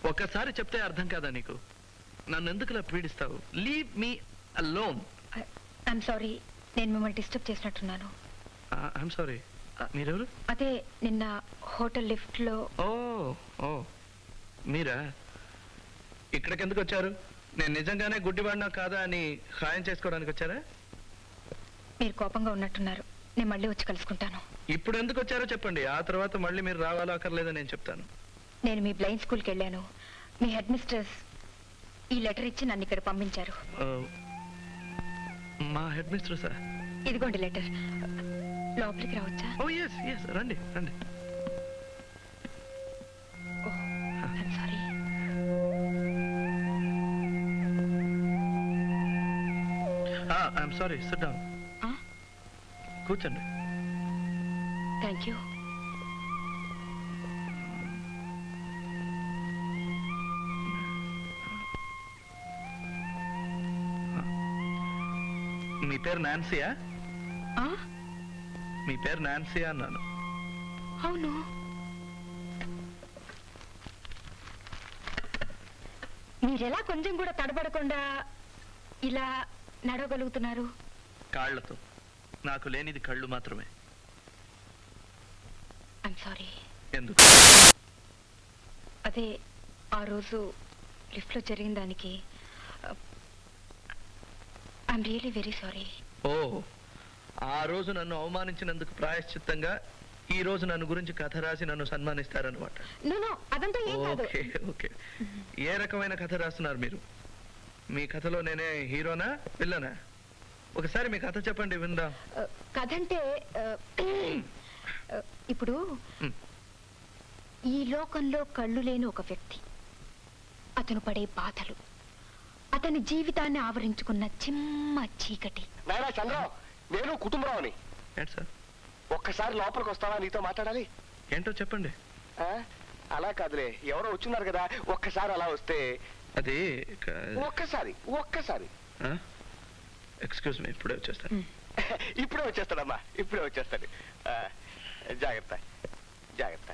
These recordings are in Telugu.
ఒక్కసారి చెప్తే అర్థం కాదా నీకు? నన్ను ఎందుకులా పీడిస్తావు? Leave me alone. I'm sorry, నేను మిమ్మల్ని డిస్టర్బ్ చేసినట్టున్నాను. I'm sorry. మీరెవరు? అదే నిన్న హోటల్ లిఫ్ట్ లో. ఓ ఓ మీరా? ఇక్కడికి ఎందుకు వచ్చారు? నేను నిజంగానే గుడ్డివాడినా కాదా అని ఖాయం చేసుకోవడానికి వచ్చారా? మీరు కోపంగా ఉన్నట్టున్నారు. నేను మళ్ళీ వచ్చి కలుసుకుంటాను. ఇప్పుడు ఎందుకు వచ్చారో చెప్పండి, ఆ తర్వాత మళ్ళీ మీరు రావాలో అక్కర్లేదని నేను చెప్తాను. నేను మీ బ్లైండ్ స్కూల్కి వెళ్ళాను. మీ హెడ్ మిస్ట్రెస్ ఈ లెటర్ ఇచ్చి నన్ను ఇక్కడ పంపించారు. మా హెడ్ మిస్ట్రెస్? ఇదిగోండి లెటర్. లోపలికి రావచ్చా? ఓ ఎస్ ఎస్, రండి రండి. Sorry. I'm sorry. Sit down. కూర్చోండి. Thank you. మీ పేరు నాన్సీయా? మీ పేరు నాన్సీయా అన్నాను. అవును. మీరెలా కొంచెం కూడా తడబడకుండా ఇలా నడవగలుగుతున్నారు? కాళ్లతో. నాకు లేనిది కళ్ళు మాత్రమే. I'm sorry. ఎందుకు? అదే ఆ రోజు లిఫ్ట్లో జరిగిన దానికి ఐఎమ్ రియలీ వెరీ సారీ. ఓ, ఆ రోజు నన్ను అవమానించినందుకు ప్రాయశ్చిత్తంగా ఈ రోజు నన్ను గురించి కథ రాసి నన్ను సన్మానిస్తారన్నమాట. అదంతా ఏం కాదు. Okay okay. ఏ రకమైన కథ రాస్తున్నారు మీరు? మీ కథలో నేనే హీరోనా విల్లనా? ఒకసారి మీ కథ చెప్పండి విందాం. కథ అంటే ఇప్పుడు ఈ లోకంలో కళ్ళు లేని ఒక వ్యక్తి, అతను పడే బాధలు, అతని జీవితాన్ని ఆవరించుకున్న చిమ్మ చీకటి. చంద్ర, నేను కుటుంబరావుని. ఏంటి సార్? ఒక్కసారి లోపలికి వస్తావా? నీతో మాట్లాడాలి. ఏంటో చెప్పండి. అలా కాదులే, ఎవరో వచ్చున్నారు కదా, ఒక్కసారి అలా వస్తే. అది ఒక్కసారి ఒక్కసారి. ఎక్స్క్యూజ్ మీ, ఇప్పుడే వచ్చేస్తాను. ఇప్పుడే వచ్చేస్తాడమ్మా, ఇప్పుడే వచ్చేస్తాడు. జాగ్రత్త జాగ్రత్త.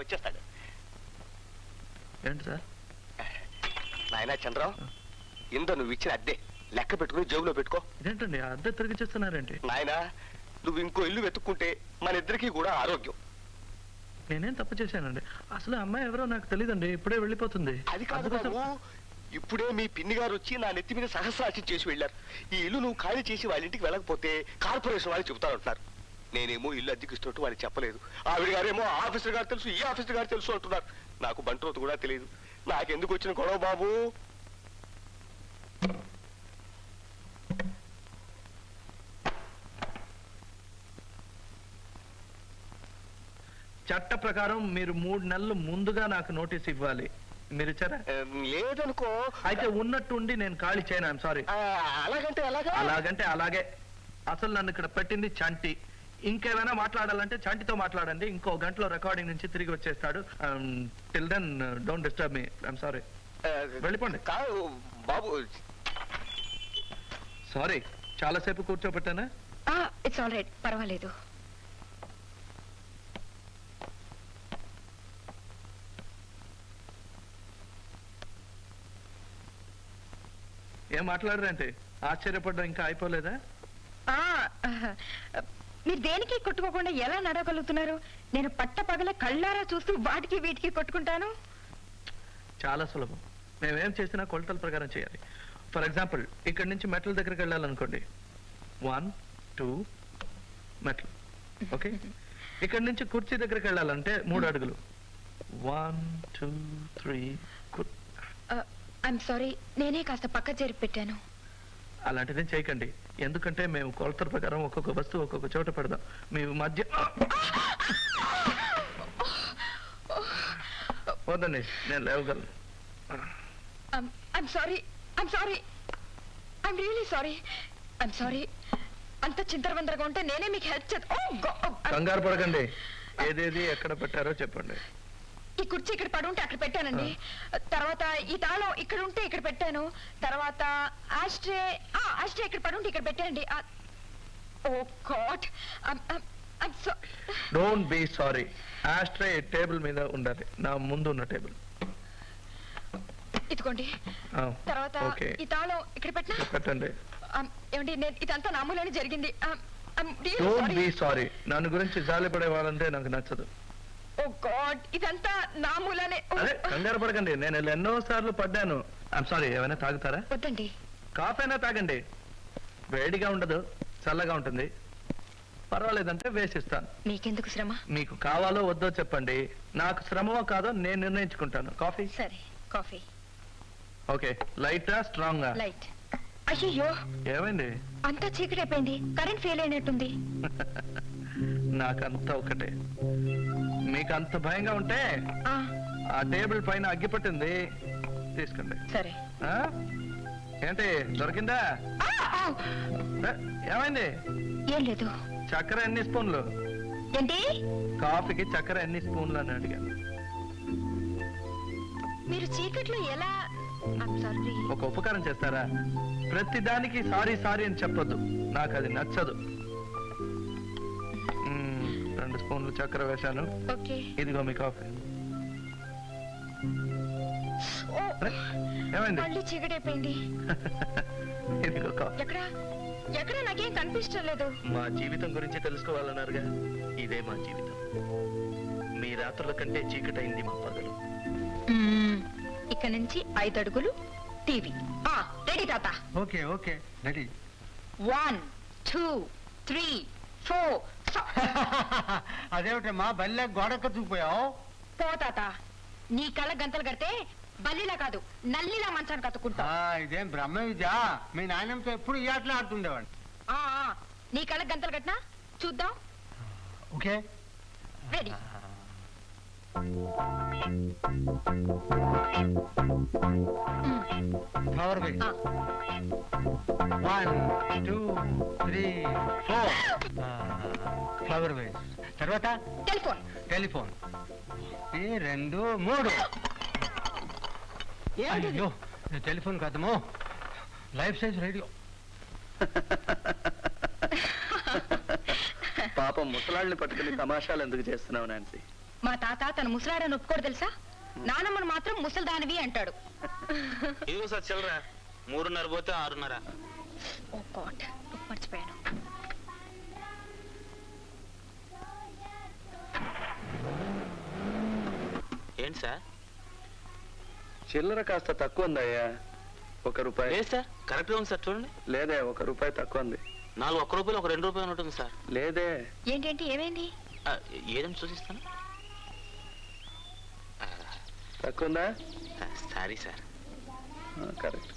వచ్చేస్తాడు. ఏంటి సార్? నాయనా చంద్రం, ఇంత నువ్వు ఇచ్చిన అద్దె లెక్క పెట్టుకుని జేబులో పెట్టుకో. ఇదేంటండి అద్దె తిరిగి చేస్తున్నారేంటి? నాయనా, నువ్వు ఇంకో ఇల్లు వెతుక్కుంటే మన ఇద్దరికి కూడా ఆరోగ్యం. నేనేం తప్పు చేశానండి? అసలు అమ్మాయి ఎవరో నాకు తెలియదండి, ఇప్పుడే వెళ్ళిపోతుంది. అది కాదు బాబు, ఇప్పుడే మీ పిన్ని గారు వచ్చి నా నెత్తి మీద సహస్రాచి చేసి వెళ్ళారు. ఈ ఇల్లు నువ్వు ఖాళీ చేసి వాళ్ళ ఇంటికి వెళ్ళకపోతే కార్పొరేషన్ వాళ్ళు చెబుతారంటున్నారు. నేనేమో ఇల్లు అద్దెకిస్తున్నట్టు వాళ్ళకి చెప్పలేదు. ఆవిడ గారేమో ఆఫీసర్ గారు తెలుసు, ఈ ఆఫీసర్ గారు తెలుసు అంటున్నారు. నాకు బంట్రోతు కూడా తెలియదు. నాకెందుకు వచ్చిన గొడవ బాబు? చట్ట ప్రకారం మీరు 3 నెలలు ముందుగా నాకు నోటీస్ ఇవ్వాలి. మీరు ఇచ్చారా? లేదనుకో. అయితే ఉన్నట్టుండి నేను ఖాళీ చేయను. I'm sorry. అలాగంటే అలాగంటే అలాగే. అసలు నన్ను ఇక్కడ పెట్టింది చంటి. ఇంకేమైనా మాట్లాడాలంటే చంటితో మాట్లాడండి. ఇంకో గంటలో రికార్డింగ్ నుంచి తిరిగి వచ్చేస్తాడు. Till then don't disturb me. I'm sorry. వెళ్ళిపోండి. కాదు బాబు. సారీ, చాలాసేపు కూర్చోబెట్టానా? ఇట్స్ ఆల్ రైట్, పర్వాలేదు. ఏం మాట్లాడరంటే? ఆశ్చర్యపడ్డా ఇంకా అయిపోలేదా? మీరు దేనికి కొట్టుకోకుండా ఎలా నడవగలుగుతున్నారు? నేను పట్ట పగల కళ్ళారా చూస్తూ వాటికి వీటికి కొట్టుకుంటాను. చాలా సులభం. మేమేం చేసినా కొలతల ప్రకారం చేయాలి. ఫర్ ఎగ్జాంపుల్, ఇక్కడ నుంచి మెట్ల దగ్గరికి వెళ్ళాలనుకోండి. 1 2 మెట్లు. ఓకే. ఇక్కడ నుంచి కుర్చీ దగ్గరికి వెళ్ళాలంటే 3 అడుగులు. 1 2 3. ఐఎమ్ సారీ, నేనే కాస్త పక్క చేరి పెట్టాను. అలాంటిదేం చేయకండి, ఎందుకంటే మేము కొలతల ప్రకారం ఒక్కొక్క వస్తువు ఒక్కొక్క చోట పెడదాం. మీ మధ్య వద్దండి, నేను లేవగలను. I'm sorry, I'm sorry, I'm really sorry, I'm sorry. అంత చింతరవందరగా ఉంటే నేనే మీకు హెల్ప్ చేస్తాను. కంగారు పడకండి. ఏదేది ఎక్కడ పెట్టారో చెప్పండి. ఈ కుర్చీ ఇక్కడ పడి ఉంటే అక్కడ పెట్టానండి. తర్వాత ఈ తాళం ఇక్కడ ఉంటే ఇక్కడ పెట్టాను. తర్వాత ఆస్ట్రే ఇక్కడ పడి ఉంటే ఇక్కడ పెట్టానండి. Oh god don't be sorry. Ashtray table మీద ఉండాలి, నా ముందు ఉన్న టేబుల్. ఇదిగోండి. తర్వాత ఓకే, ఈ తాళం ఇక్కడ పెట్టినా పెట్టండి. ఏమండి, నేను ఇదంతా నామూలని జరిగింది. Don't be sorry. నన్ను గురించి జాలిపడే వాళ్ళంటే నాకు నచ్చదు. ఓ గాడ్, ఇదంతా నామూలనే. అదే, కంగారు పడకండి, నేను ఇలా ఎన్నో సార్లు పడ్డాను. I'm sorry. ఏమైనా తాగుతారా? వద్దండి. కాఫీ అయినా తాగండి, వేడిగా ఉండదు, చల్లగా ఉంటుంది. పర్వాలేదంటే వేసిస్తాను. మీకెందుకు శ్రమ? మీకు కావాలో వద్దో చెప్పండి, నాకు శ్రమమో కాదో నేను నిర్ణయించుకుంటాను. కాఫీ? సరే, కాఫీ. ఓకే. లైటా స్ట్రాంగా? లైట్. అయ్యో, ఏమైంది? అంతా చీకటైపోయింది, కరెంట్ ఫెయిల్ అయినట్టుంది. నాకంతా ఒకటే. మీకు అంత భయంగా ఉంటే ఆ, ఆ టేబుల్ పైన అగ్గి పట్టింది, తీసుకోండి. సరే. ఆ? ఏంటి, దొరికిందా? ఏమైంది? ఏం లేదు. చక్కెర ఎన్ని స్పూన్లు? ఏంటి? కాఫీకి చక్కెర ఎన్ని స్పూన్లు అని అడిగాను. మీరు చీకట్లో ఎలా? సారీ. ఒక ఉపకారం చేస్తారా? ప్రతి దానికి సారీ సారీ అని చెప్పొద్దు, నాకు అది నచ్చదు. 2 స్పూన్లు చక్కెర వేశాను. ఓకే. ఇదిగో మీ కాఫీ. ఓ, ఏమైంది? మళ్ళీ చీకటైపోయింది. ఇదిగో కాఫీ. ఎక్కడ ఎక్కడ నాకేం కనిపించడం లేదు. మా జీవితం గురించి తెలుసుకోవాలన్నారుగా, ఇదే మా జీవితం. మీ రాత్రుల కంటే చీకటైంది మా పగలు. ఇక్కడ నుంచి 5 అడుగులు టీవీ. రెడీ తాత? Okay okay ready. 1 2 3 4. అదేమిటమ్మా బల్లె గోడక్క చూపోయావు? పో తాత, నీ కళ్ళ గంతలు కడితే బల్లిలా కాదు నల్లిలా మంచాన్ని కత్తుకుంటా. ఇదేం బ్రహ్మ విద్య. మీ నాయనంతో ఎప్పుడు ఈ ఆటలు ఆడుతుండేవాడు. నీ కళ్ళ గంతలు కట్టినా చూద్దాం. Okay ready. ఫ్లవర్ వేస్. 1 2 3 4. ఫ్లవర్ వేస్. తర్వాత టెలిఫోన్. టెలిఫోన్. 2 3. అయ్యో, టెలిఫోన్ కాదమ్మో, లైఫ్ సైజ్ రేడియో. పాపం ముసలాళ్ళని పట్టుకుని తమాషాలు ఎందుకు చేస్తున్నావు నాన్సీ? మా తాత తన ముసలాడని ఒప్పుకోడు తెలుసా. నానమ్మను మాత్రం ముసల్దానివి అంటాడు. ఇదిగో సార్ చిల్లరా. 3:30 పోతే 6:30. ఓ గాడ్, మర్చిపోయాను. ఏంటి సార్? చిల్లర కాస్త తక్కువ ఉందయ్యా, 1 రూపాయి. లేదు సార్, కరెక్ట్గా ఉంది సార్, చూడండి. లేదే, 1 రూపాయి తక్కువ ఉంది. 4 1 రూపాయలు, ఒక 2 రూపాయలు ఉంటుంది సార్. లేదే. ఏంటేంటి, ఏమైంది? ఏదని చూసిస్తాను. తక్కువ ఉందా? Sorry sir. కరెక్ట్.